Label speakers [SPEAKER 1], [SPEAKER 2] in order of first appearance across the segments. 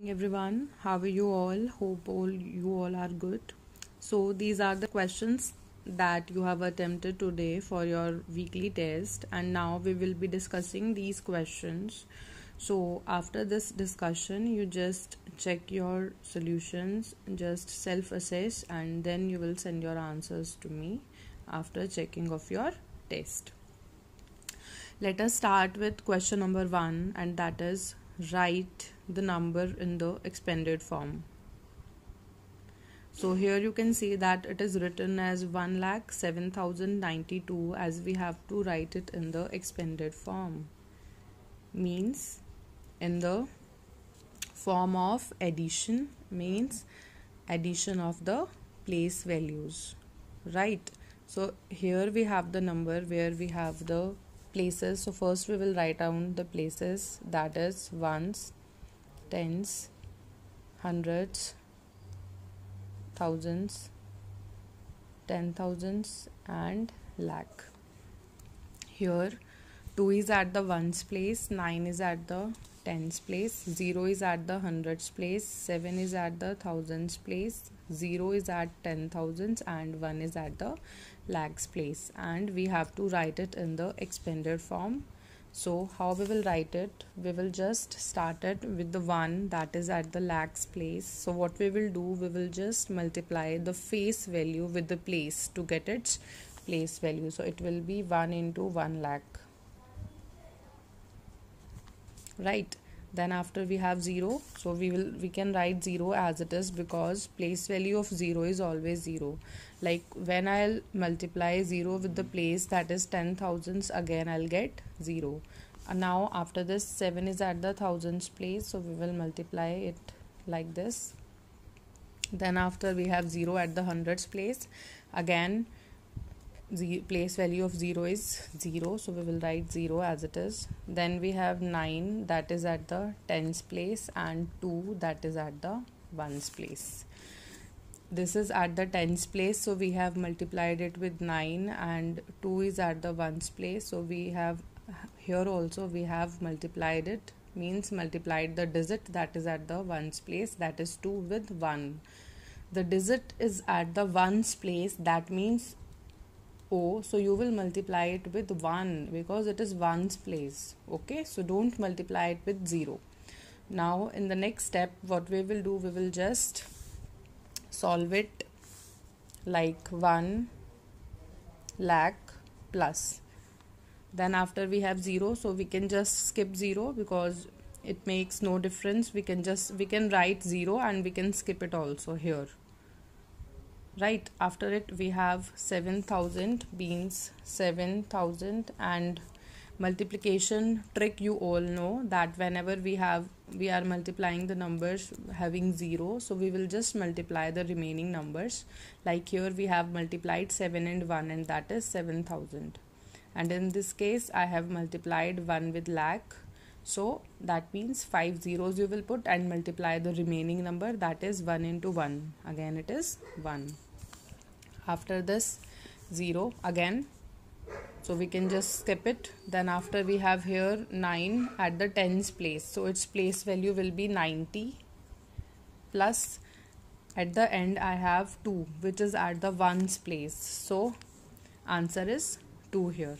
[SPEAKER 1] Everyone, how are you all? Hope you all are good. So these are the questions that you have attempted today for your weekly test, and now we will be discussing these questions. So after this discussion, you just check your solutions, just self-assess, and then you will send your answers to me after checking of your test. Let us start with question number 1, and that is write the number in the expanded form. So here you can see that it is written as 1,07,092, as we have to write it in the expanded form. Means in the form of addition, means addition of the place values, right? So here we have the number where we have the places. So first we will write down the places, that is ones, tens, hundreds, thousands, 10,000s and lakh. Here 2 is at the ones place, 9 is at the tens place, 0 is at the hundreds place, 7 is at the thousands place, 0 is at 10,000s and 1 is at the lakhs place, and we have to write it in the expanded form. So how we will write it? We will just start it with the 1 that is at the lakhs place. So what we will do, we will just multiply the face value with the place to get its place value. So it will be 1 into 1 lakh, right? Then after we have 0, so we can write 0 as it is, because place value of 0 is always 0. Like when I'll multiply 0 with the place that is 10,000s, again I'll get 0. And now after this 7 is at the thousands place, so we will multiply it like this. Then after we have 0 at the hundreds place, again the place value of 0 is 0, so we will write 0 as it is. Then we have 9 that is at the tens place and 2 that is at the ones place. This is at the tens place, so we have multiplied it with 9, and 2 is at the ones place, so we have here also we have multiplied it, means multiplied the digit that is at the ones place, that is 2 with 1. The digit is at the ones place, that means O, so you will multiply it with 1 because it is ones place. Okay, so don't multiply it with 0. Now in the next step, what we will do, we will just solve it like 1 lakh plus. Then after we have 0, so we can just skip 0 because it makes no difference. We can write 0 and we can skip it also here. Right, after it we have 7,000 means 7,000, and multiplication trick you all know that whenever we are multiplying the numbers having 0, so we will just multiply the remaining numbers. Like here we have multiplied 7 and 1, and that is 7,000, and in this case I have multiplied 1 with lakh, so that means 5 zeros you will put and multiply the remaining number, that is 1 into 1, again it is 1. After this 0 again, so we can just skip it. Then after we have here 9 at the tens place, so its place value will be 90, plus at the end I have 2 which is at the ones place, so answer is 2 here,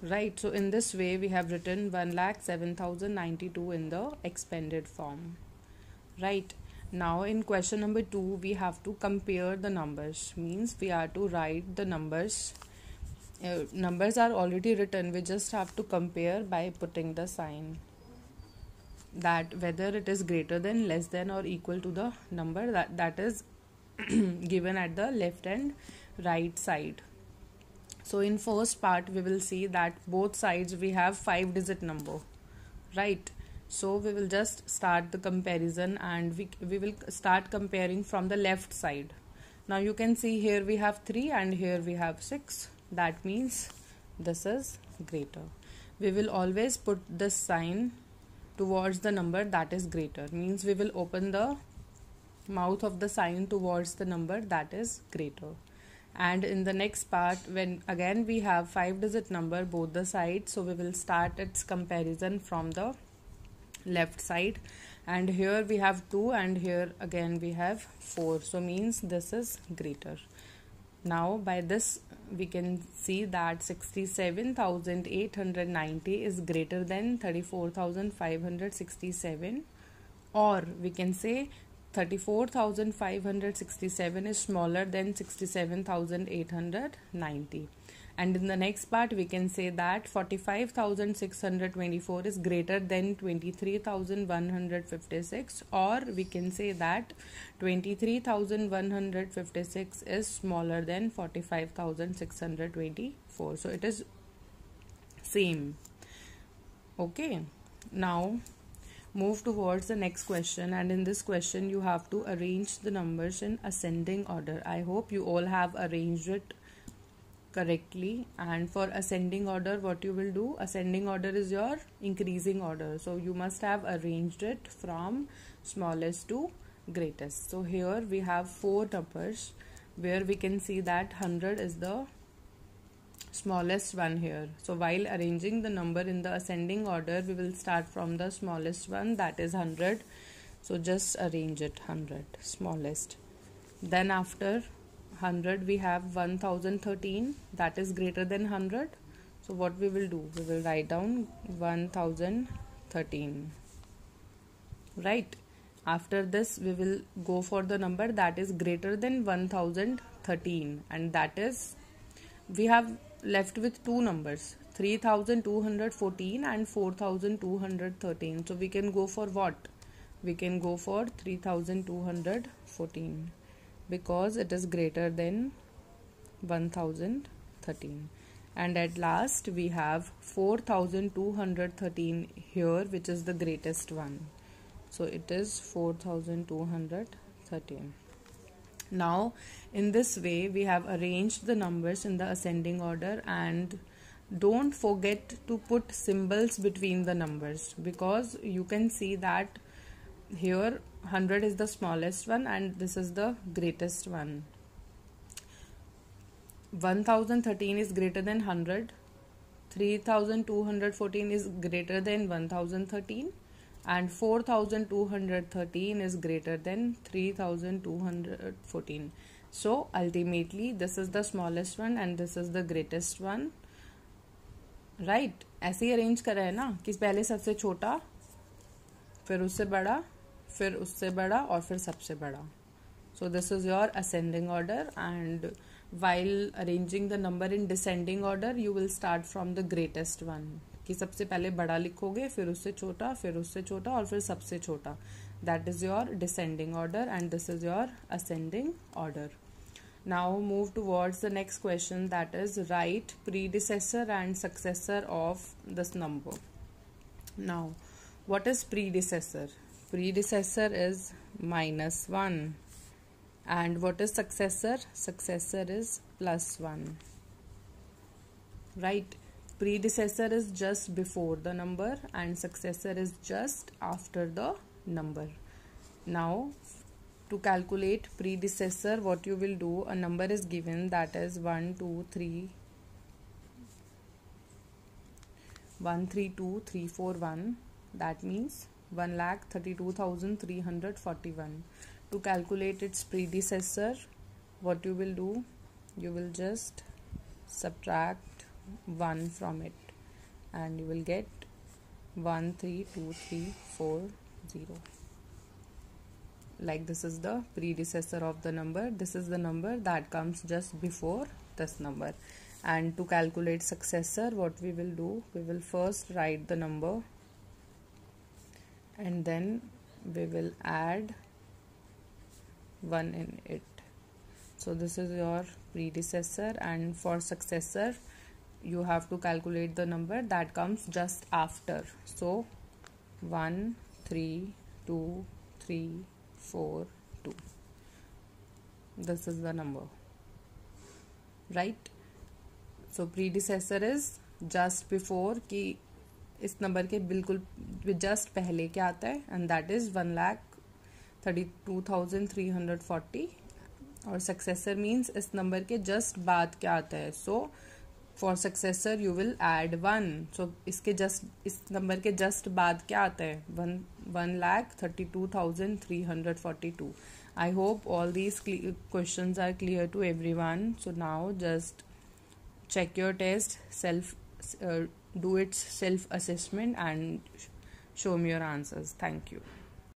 [SPEAKER 1] right? So in this way we have written 1,07,092 in the expanded form, right? Now in question number 2 we have to compare the numbers, means we are to write the numbers. Numbers are already written, we just have to compare by putting the sign, that whether it is greater than, less than or equal to the number that is given at the left and right side. So in first part we will see that both sides we have 5-digit number, right? So we will just start the comparison, and we will start comparing from the left side. Now you can see here we have 3 and here we have 6. That means this is greater. We will always put this sign towards the number that is greater, means we will open the mouth of the sign towards the number that is greater. And in the next part, when again we have 5-digit number both the sides, so we will start its comparison from the left side. and here we have 2 and here again we have 4, so means this is greater. Now by this we can see that 67,890 is greater than 34,567, or we can say 34,567 is smaller than 67,890. And in the next part we can say that 45,624 is greater than 23,156, or we can say that 23,156 is smaller than 45,624. So it is same. Okay, now move towards the next question, and in this question you have to arrange the numbers in ascending order. I hope you all have arranged it correctly. And for ascending order, what you will do, ascending order is your increasing order, so you must have arranged it from smallest to greatest. So here we have 4 numbers where we can see that 100 is the smallest one here. So while arranging the number in the ascending order, we will start from the smallest one, that is 100. So just arrange it 100 smallest. Then after 100 we have 1013, that is greater than 100. So what we will do, we will write down 1013, right? After this we will go for the number that is greater than 1013, and that is, we have left with 2 numbers, 3214 and 4213. So we can go for what? We can go for 3214 because it is greater than 1013. And at last we have 4213 here, which is the greatest one. So it is 4213. Now in this way we have arranged the numbers in the ascending order, and don't forget to put symbols between the numbers, because you can see that here 100 is the smallest one and this is the greatest one. 1013 is greater than 100, 3214 is greater than 1013, and 4213 is greater than 3214. So ultimately this is the smallest one and this is the greatest one, right? ऐसे ही arrange करा है ना कि पहले सबसे छोटा, फिर उससे बड़ा, फिर उससे बड़ा और फिर सबसे बड़ा. So this is your ascending order, and while arranging the number in descending order you will start from the greatest one, कि सबसे पहले बड़ा लिखोगे, फिर उससे छोटा, फिर उससे छोटा और फिर सबसे छोटा. That is your descending order and this is your ascending order. Now move towards the next question, that is write predecessor and successor of this number. Now what is predecessor? Predecessor is -1. And what is successor? Successor is +1. Right? Predecessor is just before the number and successor is just after the number. Now to calculate predecessor, what you will do, a number is given, that is 132,341. That means 1,32,341. To calculate its predecessor, what you will do, you will just subtract 1 from it and you will get 132340. Like this is the predecessor of the number. This is the number that comes just before this number. And to calculate successor, what we will do, we will first write the number and then we will add 1 in it. So this is your predecessor, and for successor you have to calculate the number that comes just after. So 1 3 2 3 4 2. This is the number, right? So predecessor is just before, कि इस number के बिल्कुल just पहले क्या आता है, and that is 1,32,340. और successor means इस नंबर के जस्ट बाद क्या आता है. So for successor you will add 1. सो इसके जस्ट, इस नंबर के जस्ट बाद क्या आता है? 1,32,342. I hope all these questions are clear to everyone. So now just check your test, do its self assessment and show me your answers. Thank you.